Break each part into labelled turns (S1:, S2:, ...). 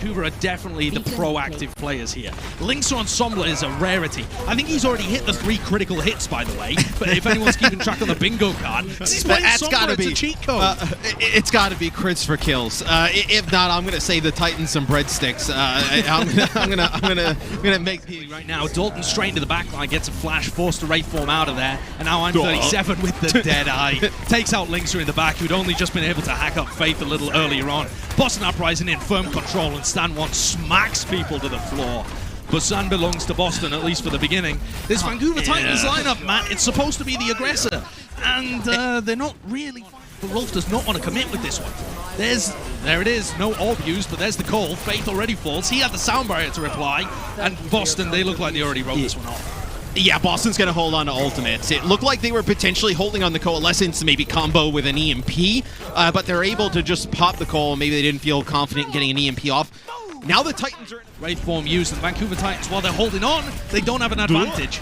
S1: Vancouver are definitely the proactive players here. Link's Ensemble is a rarity. I think he's already hit the 3 critical hits, by the way, but if anyone's keeping track on the bingo card, he's playing Sombra, it's a cheat code.
S2: It's got to be crits for kills. If not, I'm going to say the Titans some breadsticks. I'm gonna make the
S1: right now. Dalton straight into the back line, gets a flash, forced to Wraith form out of there, and now I'm 37 with the dead eye. Takes out Linkser in the back, who'd only just been able to hack up Faith a little earlier on. Boston Uprising in firm control, and Stan 1 smacks people to the floor. Busan belongs to Boston, at least for the beginning. This Vancouver Titans lineup, Matt, it's supposed to be the aggressor, and they're not really. Rolf does not want to commit with this one. There it is, no orb used, but there's the call. Faith already falls. He had the sound barrier to reply, and Boston, they look like they already wrote this one off.
S2: Yeah, Boston's going to hold on to ultimates. It looked like they were potentially holding on the Coalescence to maybe combo with an EMP, but they're able to just pop the Coal. Maybe they didn't feel confident in getting an EMP off. Now the Titans are in
S1: Wraith form used, and Vancouver Titans, while they're holding on, they don't have an advantage.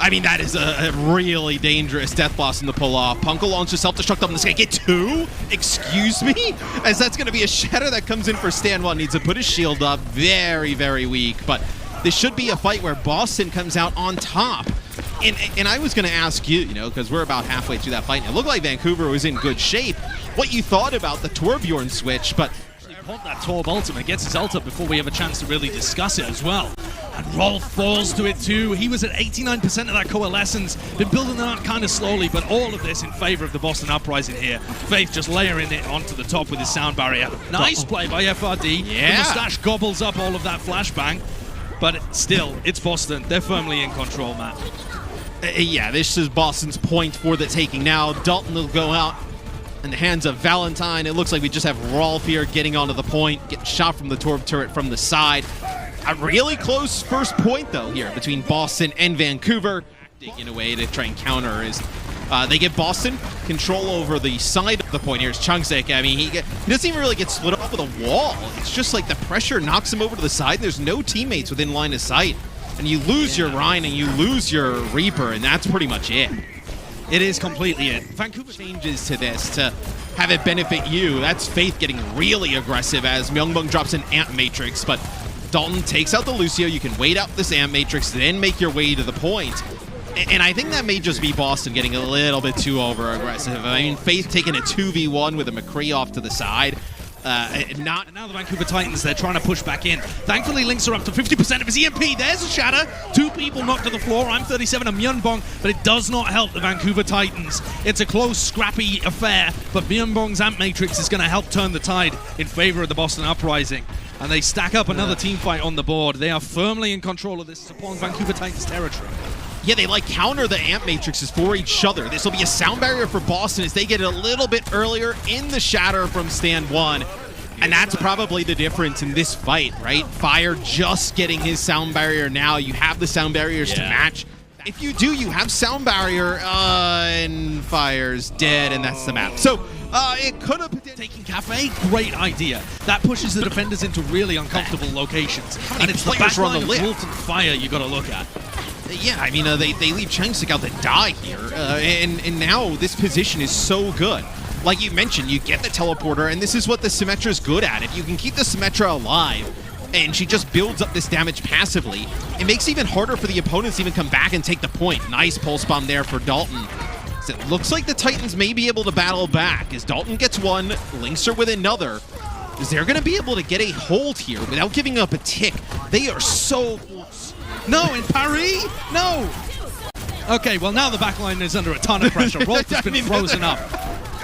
S2: I mean, that is a really dangerous Death Blossom to pull off. Punkle launches self-destruct on this guy. Get 2? Excuse me? As that's going to be a Shatter that comes in for Stan 1. Needs to put his shield up. Very, very weak. But this should be a fight where Boston comes out on top. And I was going to ask you, because we're about halfway through that fight. And it looked like Vancouver was in good shape. What you thought about the Torbjorn switch, but
S1: that Torb ultimate, gets his ult up before we have a chance to really discuss it as well. And Rolf falls to it too. He was at 89% of that Coalescence. Been building that kind of slowly, but all of this in favor of the Boston Uprising here. Faith just layering it onto the top with his sound barrier. Nice play by FRD.
S2: Yeah.
S1: The mustache gobbles up all of that flashbang. But still, it's Boston. They're firmly in control, Matt.
S2: Yeah, this is Boston's point for the taking now. Dalton will go out in the hands of Valentine. It looks like we just have Rolf here getting onto the point, getting shot from the Torb turret from the side. A really close first point, though, here between Boston and Vancouver. In a way to try and counter is they give Boston control over the side of the point. Here's Chungsik. I mean, he doesn't even really get split off with a wall. It's just like the pressure knocks him over to the side. There's no teammates within line of sight. And you lose your Rhine and you lose your Reaper, and that's pretty much it.
S1: It is completely it.
S2: Vancouver changes to this to have it benefit you. That's Faith getting really aggressive as Myungbong drops an Amp Matrix, but Dalton takes out the Lucio. You can wait out this Amp Matrix, then make your way to the point. And I think that may just be Boston getting a little bit too over-aggressive. I mean, Faith taking a 2v1 with a McCree off to the side.
S1: And now the Vancouver Titans, they're trying to push back in. Thankfully, Links are up to 50% of his EMP. There's a Shatter. 2 people knocked to the floor. I'm 37 and Myunbong, but it does not help the Vancouver Titans. It's a close, scrappy affair, but Myunbong's Amp Matrix is going to help turn the tide in favor of the Boston Uprising. And they stack up another team fight on the board. They are firmly in control of this upon Vancouver Titans territory.
S2: Yeah, they counter the Amp Matrixes for each other. This will be a sound barrier for Boston as they get it a little bit earlier in the Shatter from Stand 1. And that's probably the difference in this fight, right? Fire just getting his sound barrier now. You have the sound barriers to match. If you do, you have sound barrier, and Fire's dead, and that's the map. So, it could have been
S1: taking Cafe, great idea. That pushes the defenders into really uncomfortable locations. And it's the backline of Wolf and Fire you got to look at.
S2: Yeah, I mean, they leave Changsik out to die here, and now this position is so good. Like you mentioned, you get the teleporter, and this is what the Symmetra's good at. If you can keep the Symmetra alive, and she just builds up this damage passively, it makes it even harder for the opponents to even come back and take the point. Nice pulse bomb there for Dalton. So it looks like the Titans may be able to battle back, as Dalton gets one, Linkser with another. Is they're going to be able to get a hold here without giving up a tick. They are so close.
S1: No, in Paris? No! Okay, well now the backline is under a ton of pressure. Rolf has been frozen up.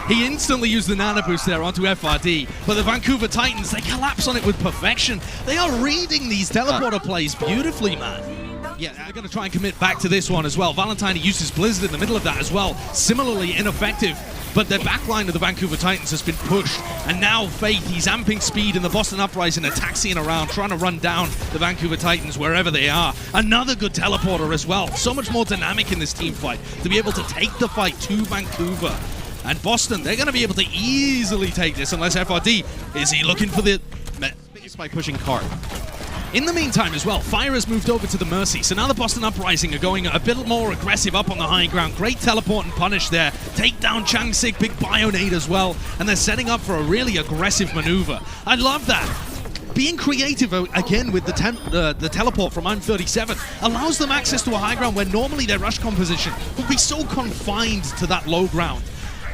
S1: He instantly used the Nano Boost there onto FRD, but the Vancouver Titans, they collapse on it with perfection. They are reading these teleporter plays beautifully, man. Yeah, they're going to try and commit back to this one as well. Valentine uses Blizzard in the middle of that as well. Similarly ineffective, but the backline of the Vancouver Titans has been pushed, and now Faith, he's amping speed, and the Boston Uprising are taxiing around, trying to run down the Vancouver Titans wherever they are. Another good teleporter as well. So much more dynamic in this team fight to be able to take the fight to Vancouver. And Boston, they're going to be able to easily take this unless FRD, is he looking for the...
S2: by pushing card.
S1: In the meantime as well, Fire has moved over to the Mercy, so now the Boston Uprising are going a bit more aggressive up on the high ground. Great teleport and punish there. Take down Changsik, big Bionade as well, and they're setting up for a really aggressive maneuver. I love that. being creative again with the teleport from I'm37 allows them access to a high ground where normally their rush composition would be so confined to that low ground.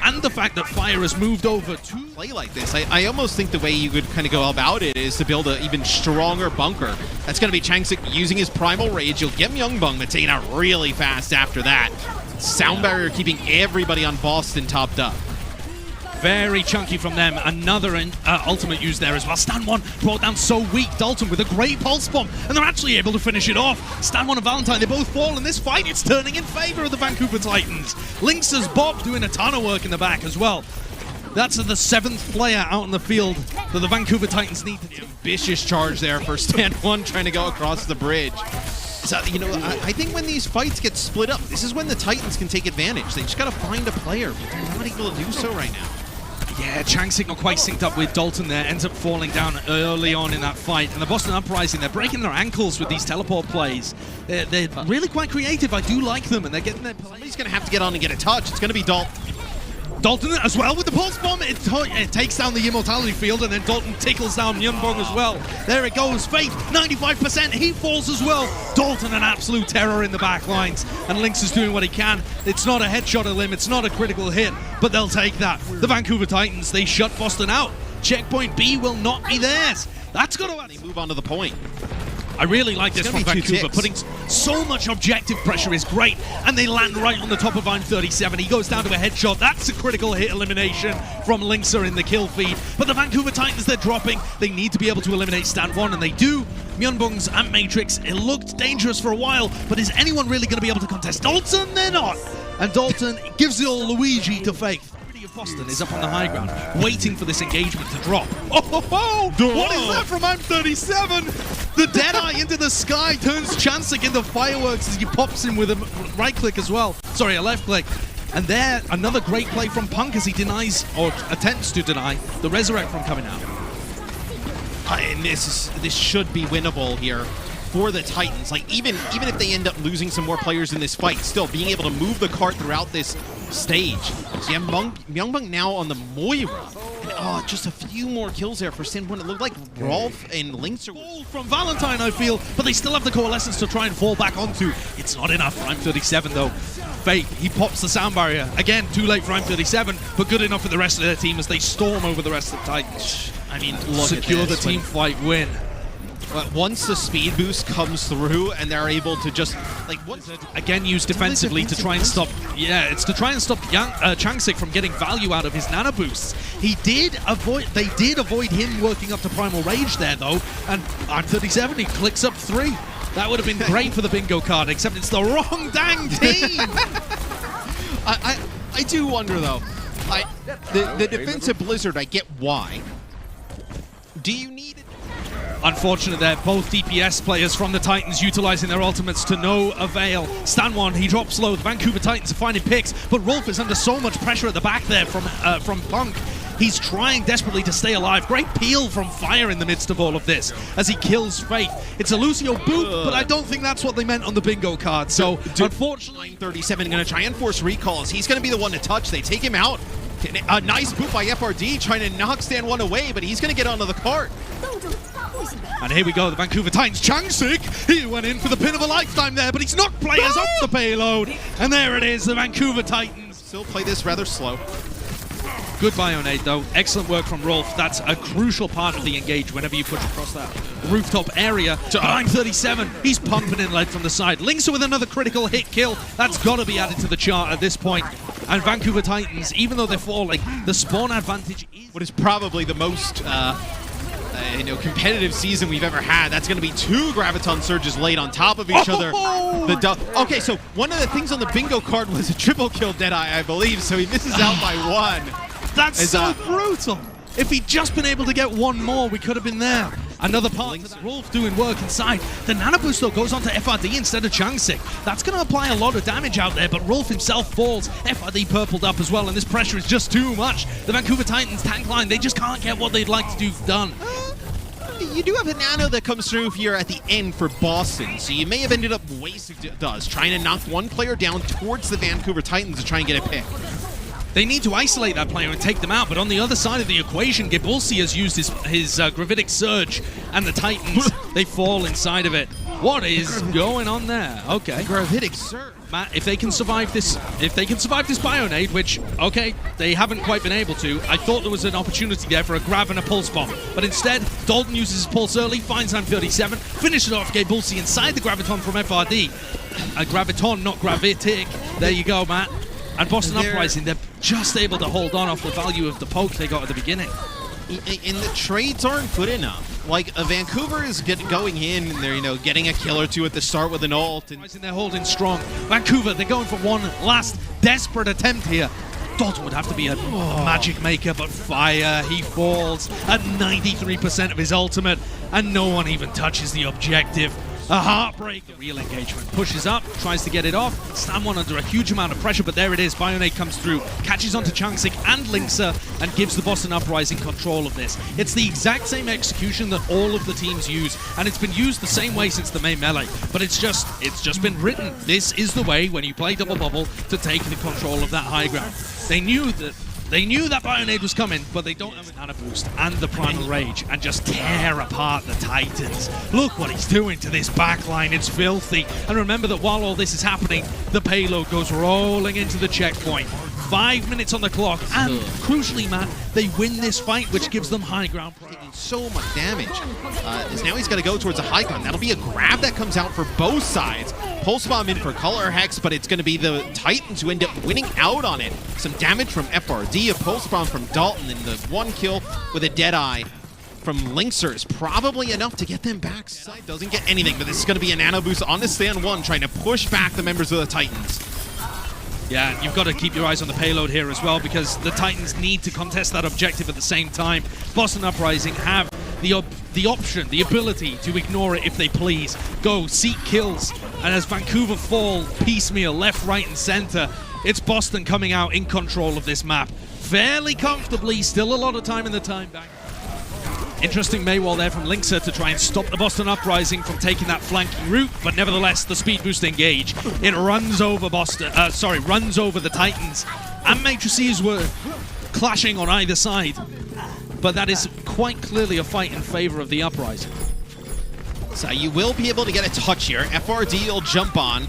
S1: And the fact that Fire has moved over to
S2: play like this, I almost think the way you would kind of go about it is to build an even stronger bunker. That's going to be Changsik using his Primal Rage. You'll get Myungbong, but taking out really fast after that. Sound Barrier keeping everybody on Boston topped up.
S1: Very chunky from them. Another ultimate use there as well. Stan1 brought down so weak. Dalton with a great pulse bomb, and they're actually able to finish it off. Stan1 and Valentine, they both fall in this fight. It's turning in favor of the Vancouver Titans. Lynx's Bob doing a ton of work in the back as well. That's the 7th player out in the field that the Vancouver Titans need to do.
S2: Ambitious charge there for Stan1 trying to go across the bridge. So, you know, I think when these fights get split up, this is when the Titans can take advantage. They just got to find a player, but they're not able to do so right now.
S1: Yeah, Changsik not quite synced up with Dalton there, ends up falling down early on in that fight. And the Boston Uprising, they're breaking their ankles with these teleport plays. They're really quite creative. I do like them, and they're getting their play.
S2: Somebody's going to have to get on and get a touch. It's going to be Dalton.
S1: Dalton as well with the pulse bomb. It takes down the immortality field, and then Dalton tickles down Myungbong as well. There it goes. Faith, 95%. He falls as well. Dalton, an absolute terror in the back lines, and Lynx is doing what he can. It's not a headshot of Lim. It's not a critical hit, but they'll take that. The Vancouver Titans, they shut Boston out. Checkpoint B will not be theirs. That's got to...
S2: They move on to the point.
S1: I really like this from Vancouver. Putting so much objective pressure is great, and they land right on the top of I'm37. He goes down to a headshot. That's a critical hit elimination from Lynxer in the kill feed. But the Vancouver Titans, they're dropping. They need to be able to eliminate Stan1, and they do. Myunbong's Ant Matrix, it looked dangerous for a while, but is anyone really going to be able to contest Dalton? They're not. And Dalton gives it all Luigi to Faith. Boston is up on the high ground, waiting for this engagement to drop. Oh, what is that from I'm37? The Deadeye into the sky turns Changsik into fireworks as he pops him with a right click as well. Sorry, a left click. And there, another great play from Punk as he denies, or attempts to deny, the Resurrect from coming out.
S2: And this should be winnable here for the Titans. Like, even if they end up losing some more players in this fight, still being able to move the cart throughout this stage. So yeah, Myungbong now on the Moira. And, just a few more kills there for Stan1. It looked like Rolf and Lynx are...
S1: Ball from Valentine, I feel, but they still have the Coalescence to try and fall back onto. It's not enough for I'm37, though. Faith, he pops the sound barrier. Again, too late for I'm37, but good enough for the rest of their team as they storm over the rest of the Titans.
S2: I mean,
S1: secure the team fight win.
S2: But once the speed boost comes through and they're able to just
S1: again use defensively to try and stop. Yeah, it's to try and stop Changsik from getting value out of his nano boosts. They did avoid him working up to Primal Rage there though, and I'm37, he clicks up 3. That would have been great for the bingo card, except it's the wrong dang team.
S2: I do wonder though. The defensive Blizzard, I get why. Do you need it?
S1: Unfortunately, they're both DPS players from the Titans utilizing their ultimates to no avail. Stan1, he drops low. The Vancouver Titans are finding picks, but Rolf is under so much pressure at the back there from Punk. He's trying desperately to stay alive. Great peel from Fire in the midst of all of this as he kills Faith. It's a Lucio boot, but I don't think that's what they meant on the bingo card. So, unfortunately,
S2: 37 going to try and force recalls. He's going to be the one to touch. They take him out. A nice boot by FRD trying to knock Stan1 away, but he's going to get onto the cart.
S1: And here we go, the Vancouver Titans. Changsik, he went in for the pin of a lifetime there, but he's knocked players off the payload. And there it is, the Vancouver Titans.
S2: Still play this rather slow.
S1: Good Bionade though, excellent work from Rolf. That's a crucial part of the engage whenever you push across that rooftop area. To I'm37, he's pumping in lead from the side. Lynxer with another critical hit kill. That's got to be added to the chart at this point. And Vancouver Titans, even though they're falling, the spawn advantage is...
S2: What is probably the most competitive season we've ever had. That's going to be 2 Graviton Surges laid on top of each other. Okay, so one of the things on the bingo card was a triple kill Deadeye, I believe, so he misses out by 1.
S1: That's so brutal. If he'd just been able to get 1 more, we could have been there. Another part, Rolf doing work inside. The Nano Boost, though, goes on to FRD instead of Changsik. That's going to apply a lot of damage out there, but Rolf himself falls. FRD purpled up as well, and this pressure is just too much. The Vancouver Titans tank line, they just can't get what they'd like to do done.
S2: You do have a nano that comes through here at the end for Boston, so you may have ended up wasting trying to knock one player down towards the Vancouver Titans to try and get a pick.
S1: They need to isolate that player and take them out, but on the other side of the equation, Gibulsi has used his Gravitic Surge, and the Titans, they fall inside of it. What is going on there? Okay.
S2: Gravitic Surge.
S1: Matt, if they can survive this Bionade, which, okay, they haven't quite been able to, I thought there was an opportunity there for a grab and a Pulse Bomb. But instead, Dalton uses his Pulse early, finds time 37, finishes off Gibulsi inside the Graviton from FRD. A Graviton, not Gravitic. There you go, Matt. And Boston Uprising, they're just able to hold on off the value of the poke they got at the beginning.
S2: And the trades aren't good enough. Like, Vancouver is going in, and they're, getting a kill or two at the start with an ult. And
S1: they're holding strong. Vancouver, they're going for one last desperate attempt here. Dalton would have to be a magic maker, but Fire, he falls at 93% of his ultimate, and no one even touches the objective. A heartbreak. The real engagement pushes up, tries to get it off. Stan1 under a huge amount of pressure, but there it is. Bionade comes through, catches onto Changsik and Linkser, and gives the Boston Uprising control of this. It's the exact same execution that all of the teams use, and it's been used the same way since the main melee. But it's just been written. This is the way when you play Double Bubble to take the control of that high ground. They knew that Bionade was coming, but they don't have an Mana Boost and the Primal Rage and just tear apart the Titans. Look what he's doing to this backline. It's filthy. And remember that while all this is happening, the payload goes rolling into the checkpoint. 5 minutes on the clock, and crucially, Matt, they win this fight, which gives them high ground.
S2: Taking so much damage. Now he's got to go towards a high ground. That'll be a grab that comes out for both sides. Pulse Bomb in for Color Hex, but it's going to be the Titans who end up winning out on it. Some damage from FRD, a Pulse Bomb from Dalton, and the one kill with a Deadeye from Linkser is probably enough to get them back. Side doesn't get anything, but this is going to be a Nano Boost on the Stan1, trying to push back the members of the Titans.
S1: Yeah, and you've got to keep your eyes on the payload here as well, because the Titans need to contest that objective at the same time. Boston Uprising have the option, the ability to ignore it if they please. Go, seek kills, and as Vancouver fall piecemeal, left, right, and center, it's Boston coming out in control of this map. Fairly comfortably, still a lot of time in the time back. Interesting Maywall there from Linkser to try and stop the Boston Uprising from taking that flanking route, but nevertheless, the speed boost engage. It runs over runs over the Titans, and Matrices were clashing on either side, but that is quite clearly a fight in favor of the Uprising.
S2: So you will be able to get a touch here. FRD will jump on.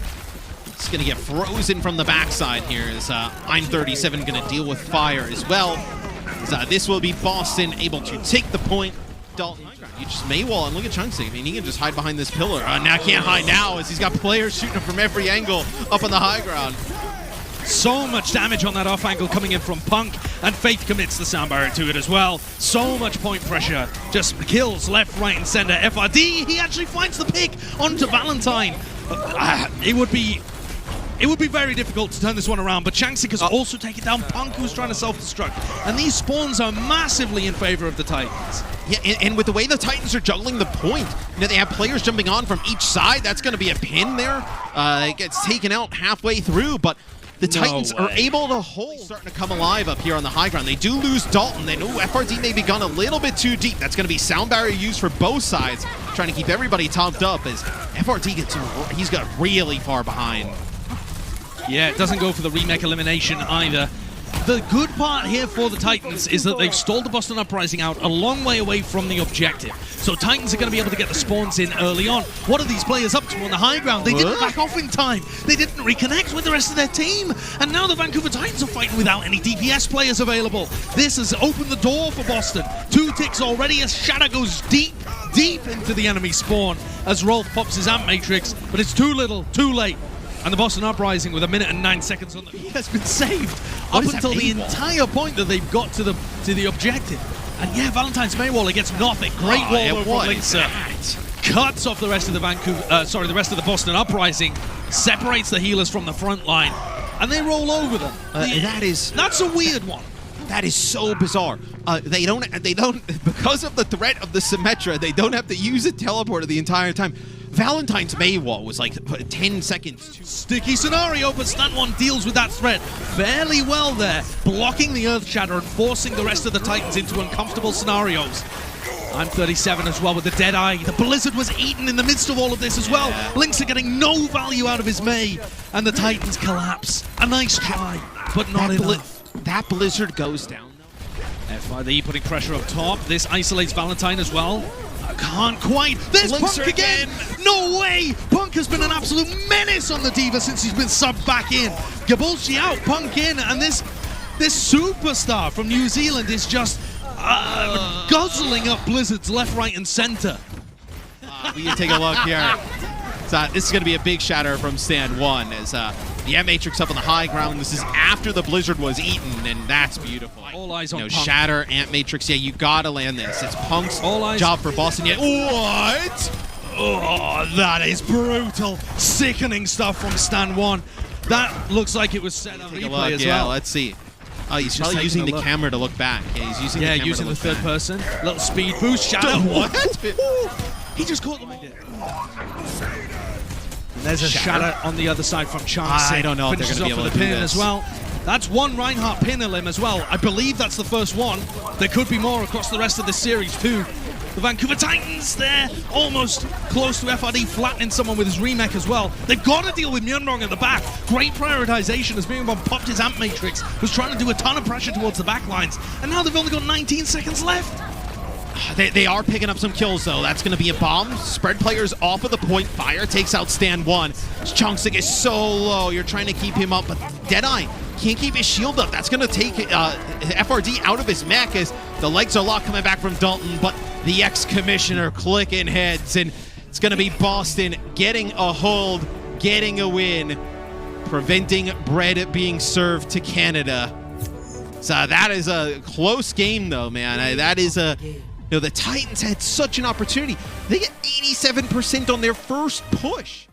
S2: It's going to get frozen from the backside here as I'm 37 going to deal with Fire as well. This will be Boston able to take the point. Dalton, you just Maywall, and look at Changsik. I mean, he can just hide behind this pillar. Now can't hide now as he's got players shooting him from every angle up on the high ground.
S1: So much damage on that off angle coming in from Punk, and Faith commits the sound barrier to it as well. So much point pressure, just kills left, right, and center. FRD, he actually finds the pick onto Valentine. It would be very difficult to turn this one around, but Changsik has also taken down Punk, who's trying to self-destruct. And these spawns are massively in favor of the Titans.
S2: Yeah, and with the way the Titans are juggling the point, they have players jumping on from each side. That's going to be a pin there. It gets taken out halfway through, but the Titans are able to hold. Starting to come alive up here on the high ground. They do lose Dalton. They know FRD may be gone a little bit too deep. That's going to be sound barrier used for both sides, trying to keep everybody topped up as FRD he's got really far behind.
S1: Yeah, it doesn't go for the remake elimination either. The good part here for the Titans is that they've stalled the Boston Uprising out a long way away from the objective. So Titans are going to be able to get the spawns in early on. What are these players up to on the high ground? They didn't back off in time. They didn't reconnect with the rest of their team. And now the Vancouver Titans are fighting without any DPS players available. This has opened the door for Boston. 2 ticks already as Shadow goes deep into the enemy spawn as Rolf pops his Amp Matrix. But it's too little, too late. And the Boston Uprising with 1 minute and 9 seconds on the has been saved up until the entire point that they've got to the objective. And yeah, Valentine's Maywall, it gets nothing. Great wall from Linkser. Cuts off the rest of the the rest of the Boston Uprising, separates the healers from the front line, and they roll over them. That's a weird one.
S2: That is so bizarre. They don't because of the threat of the Symmetra, they don't have to use a teleporter the entire time. Valentine's Maywall was like 10 seconds.
S1: Sticky scenario, but Stan1 deals with that threat fairly well there, blocking the Earth Shatter and forcing the rest of the Titans into uncomfortable scenarios. I'm 37 as well with the Deadeye. The Blizzard was eaten in the midst of all of this as well. Linkser getting no value out of his May, and the Titans collapse. A nice try, but not enough.
S2: that Blizzard goes down.
S1: FRD putting pressure up top. This isolates Valentine as well. Can't quite. There's Punk again. No way. Punk has been an absolute menace on the Diva since he's been subbed back in. Gabolchi out, Punk in, and this superstar from New Zealand is just guzzling up Blizzard's left, right, and center.
S2: We can take a look here. So this is going to be a big shatter from stand 1 as the Ant Matrix up on the high ground. This is after the Blizzard was eaten, and that's beautiful.
S1: All eyes on Punk.
S2: Shatter, Ant Matrix. Yeah, you got to land this. It's Punk's job for Boston. Yeah.
S1: What? Oh, that is brutal. Sickening stuff from stand 1. That looks like it was set on replay as well.
S2: Let's see. Oh, he's probably using the camera to look back. Yeah, he's using the camera
S1: using
S2: to
S1: the third person. Little speed boost. Shadow.
S2: What?
S1: He just caught the ball. There's a shatter on the other side from Chance.
S2: I don't know if they're going to be able to do this
S1: as well. That's one Reinhardt pin him as well. I believe that's the first one. There could be more across the rest of the series too. The Vancouver Titans there, almost close to FRD, flattening someone with his remake as well. They've got to deal with Myeondong at the back. Great prioritization as Myeondong popped his Ant Matrix, was trying to do a ton of pressure towards the back lines, and now they've only got 19 seconds left.
S2: They are picking up some kills, though. That's going to be a bomb. Spread players off of the point. Fire takes out stand 1. Chungsik is so low. You're trying to keep him up, but Deadeye can't keep his shield up. That's going to take FRD out of his mech as the legs are locked coming back from Dalton, but the ex-commissioner clicking heads, and it's going to be Boston getting a hold, getting a win, preventing bread being served to Canada. So that is a close game, though, man. That is a... You know, the Titans had such an opportunity. They get 87% on their first push.